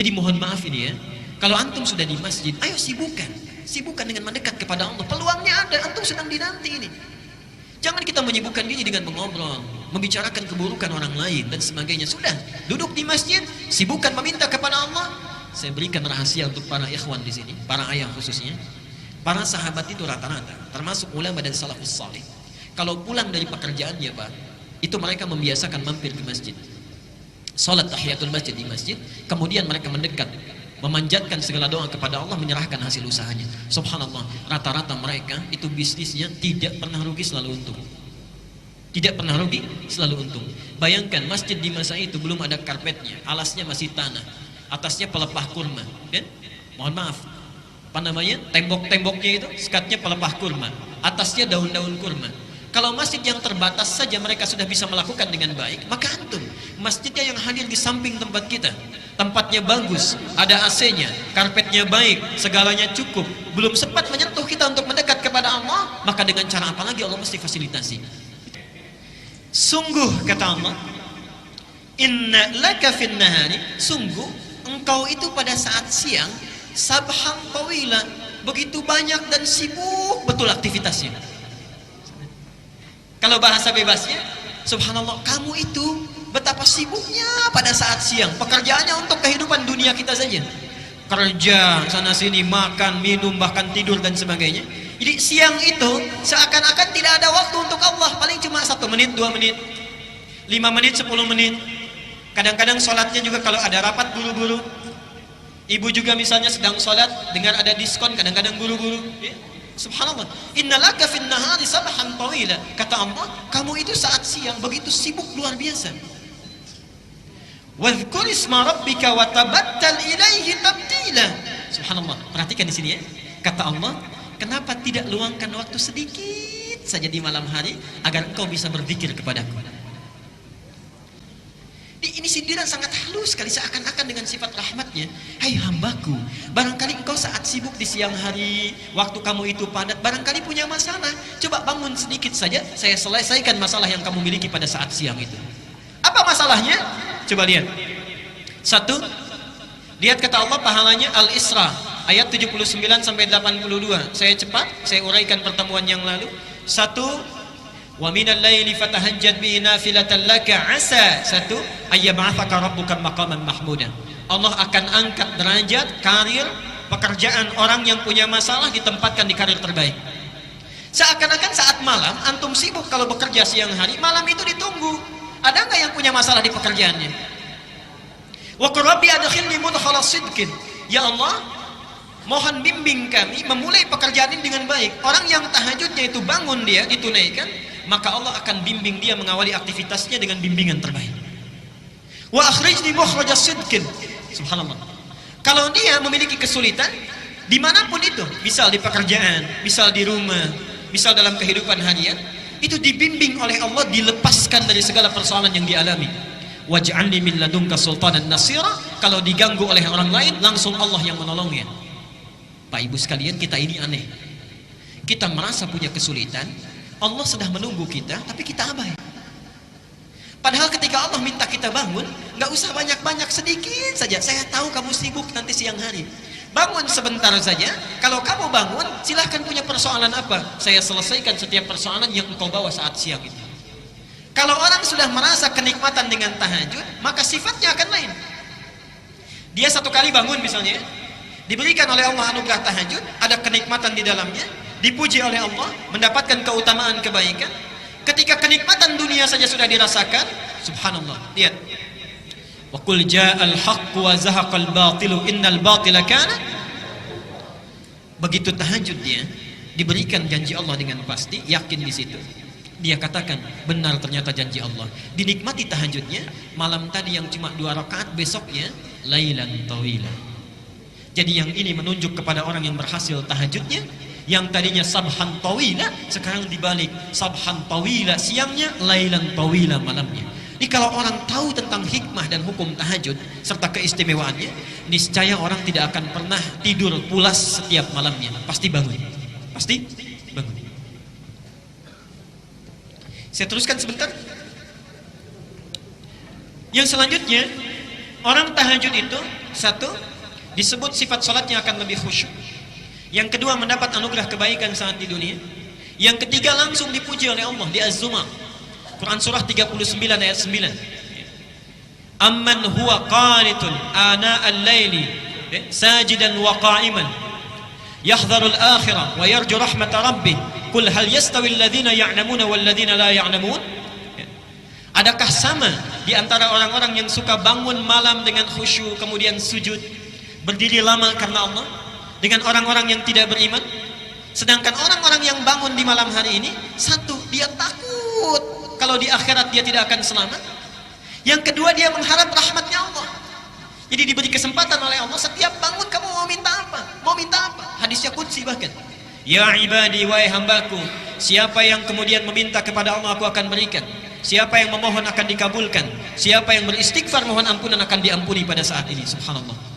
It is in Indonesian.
Jadi mohon maaf ini ya, kalau antum sudah di masjid, ayo sibukkan dengan mendekat kepada Allah. Peluangnya ada, antum sedang dinanti ini. Jangan kita menyibukkan diri dengan mengobrol, membicarakan keburukan orang lain dan sebagainya. Sudah, duduk di masjid, sibukkan meminta kepada Allah. Saya berikan rahasia untuk para ikhwan di sini, para ayah khususnya. Para sahabat itu rata-rata, termasuk ulama dan salafus salih, kalau pulang dari pekerjaannya Pak, itu mereka membiasakan mampir ke masjid, salat tahiyatul masjid di masjid, kemudian mereka mendekat, memanjatkan segala doa kepada Allah, menyerahkan hasil usahanya. Subhanallah, rata-rata mereka itu bisnisnya tidak pernah rugi, selalu untung. Tidak pernah rugi, selalu untung. Bayangkan masjid di masa itu belum ada karpetnya, alasnya masih tanah, atasnya pelepah kurma, kan? Mohon maaf, apa namanya, tembok-temboknya itu sekatnya pelepah kurma, atasnya daun-daun kurma. Kalau masjid yang terbatas saja mereka sudah bisa melakukan dengan baik, maka antum masjidnya yang hadir di samping tempat kita, tempatnya bagus, ada AC-nya, karpetnya baik, segalanya cukup, belum sempat menyentuh kita untuk mendekat kepada Allah, maka dengan cara apa lagi Allah mesti fasilitasi. Sungguh kata Allah, inna laka fin nahari, sungguh engkau itu pada saat siang, sabhan tawila, begitu banyak dan sibuk betul aktivitasnya. Kalau bahasa bebasnya, subhanallah, kamu itu betapa sibuknya pada saat siang. Pekerjaannya untuk kehidupan dunia kita saja, kerja sana sini, makan, minum, bahkan tidur dan sebagainya. Jadi siang itu seakan-akan tidak ada waktu untuk Allah. Paling cuma 1 menit, 2 menit, 5 menit, 10 menit. Kadang-kadang sholatnya juga kalau ada rapat buru-buru. Ibu juga misalnya sedang sholat, dengar ada diskon, kadang-kadang buru-buru, ya. Subhanallah, innalaka fin nahari sabhan tawila, kata Allah, kamu itu saat siang begitu sibuk luar biasa. Wadhkur isma rabbika wa tabattal ilaihi tabtila. Subhanallah, perhatikan di sini ya. Kata Allah, kenapa tidak luangkan waktu sedikit saja di malam hari agar engkau bisa berzikir kepadaku. Ini sindiran sangat halus sekali, seakan-akan dengan sifat rahmatnya. Hai hambaku, barangkali engkau saat sibuk di siang hari, waktu kamu itu padat, barangkali punya masalah. Coba bangun sedikit saja, saya selesaikan masalah yang kamu miliki pada saat siang itu. Apa masalahnya? Coba lihat. 1, lihat kata Allah pahalanya Al-Isra ayat 79 sampai 82. Saya cepat, saya uraikan pertemuan yang lalu. 1, wa minal laili fatahajjad bihi nafilatan laka asa 1 ayyab'atsaka rabbuka maqaman mahmuda. Allah akan angkat derajat, karir, pekerjaan orang yang punya masalah ditempatkan di karir terbaik. Seakan-akan saat malam antum sibuk kalau bekerja siang hari, malam itu ditunggu. Ada nggak yang punya masalah di pekerjaannya? Wa qur rabbi adkhilni mudkhala sidqin. Ya Allah, mohon bimbing kami memulai pekerjaan ini dengan baik. Orang yang tahajudnya itu bangun dia ditunaikan, maka Allah akan bimbing dia mengawali aktivitasnya dengan bimbingan terbaik. Wa akhrijni mukhrajas sidqin. Subhanallah. Kalau dia memiliki kesulitan dimanapun itu, misal di pekerjaan, misal di rumah, misal dalam kehidupan harian, itu dibimbing oleh Allah, dilepaskan dari segala persoalan yang dialami. Waj'alni min ladunka sultanan nasira. Kalau diganggu oleh orang lain, langsung Allah yang menolongnya. Pak Ibu sekalian, kita ini aneh. Kita merasa punya kesulitan, Allah sudah menunggu kita, tapi kita abai. Padahal ketika Allah minta kita bangun, nggak usah banyak-banyak, sedikit saja. Saya tahu kamu sibuk nanti siang hari. Bangun sebentar saja. Kalau kamu bangun, silahkan punya persoalan apa, saya selesaikan setiap persoalan yang engkau bawa saat siang itu. Kalau orang sudah merasa kenikmatan dengan tahajud, maka sifatnya akan lain. Dia 1 kali bangun misalnya, diberikan oleh Allah anugerah tahajud, ada kenikmatan di dalamnya, dipuji oleh Allah, mendapatkan keutamaan kebaikan. Ketika kenikmatan dunia saja sudah dirasakan, subhanallah, lihat. Wa qul ja'al haqqu wa zahaqal batilu innal batila kana. Begitu tahajud dia diberikan janji Allah dengan pasti, yakin di situ. Dia katakan, benar ternyata janji Allah. Dinikmati tahajudnya, malam tadi yang cuma 2 rakaat, besoknya lailan tawila. Jadi yang ini menunjuk kepada orang yang berhasil tahajudnya, yang tadinya sabhan tawila, sekarang dibalik, sabhan tawila siangnya, lailan tawila malamnya. Jadi kalau orang tahu tentang hikmah dan hukum tahajud serta keistimewaannya, niscaya orang tidak akan pernah tidur pulas setiap malamnya. Pasti bangun. Pasti bangun. Saya teruskan sebentar. Yang selanjutnya, orang tahajud itu Satu, disebut sifat salatnya akan lebih khusyuk. Yang kedua, mendapat anugerah kebaikan saat di dunia. Yang ketiga, langsung dipuji oleh Allah di Az-Zumar. Quran surah 39 ayat 9. Amman huwa qanitun ana al-laili sajidan wa qa'iman yahdharul akhirah wa yarju rahmat rabbih qul hal yastawi alladhina ya'lamuna wal ladzina la ya'lamun. Adakah sama di antara orang-orang yang suka bangun malam dengan khusyuk kemudian sujud berdiri lama karena Allah dengan orang-orang yang tidak beriman? Sedangkan orang-orang yang bangun di malam hari ini, satu, dia takut kalau di akhirat dia tidak akan selamat. Yang kedua, dia mengharap rahmatnya Allah. Jadi diberi kesempatan oleh Allah, setiap bangun kamu mau minta apa? Mau minta apa? Hadisnya qudsi bahkan. Ya ibadi, wahai hambaku, siapa yang kemudian meminta kepada Allah, aku akan berikan. Siapa yang memohon akan dikabulkan. Siapa yang beristighfar mohon ampunan akan diampuni pada saat ini. Subhanallah.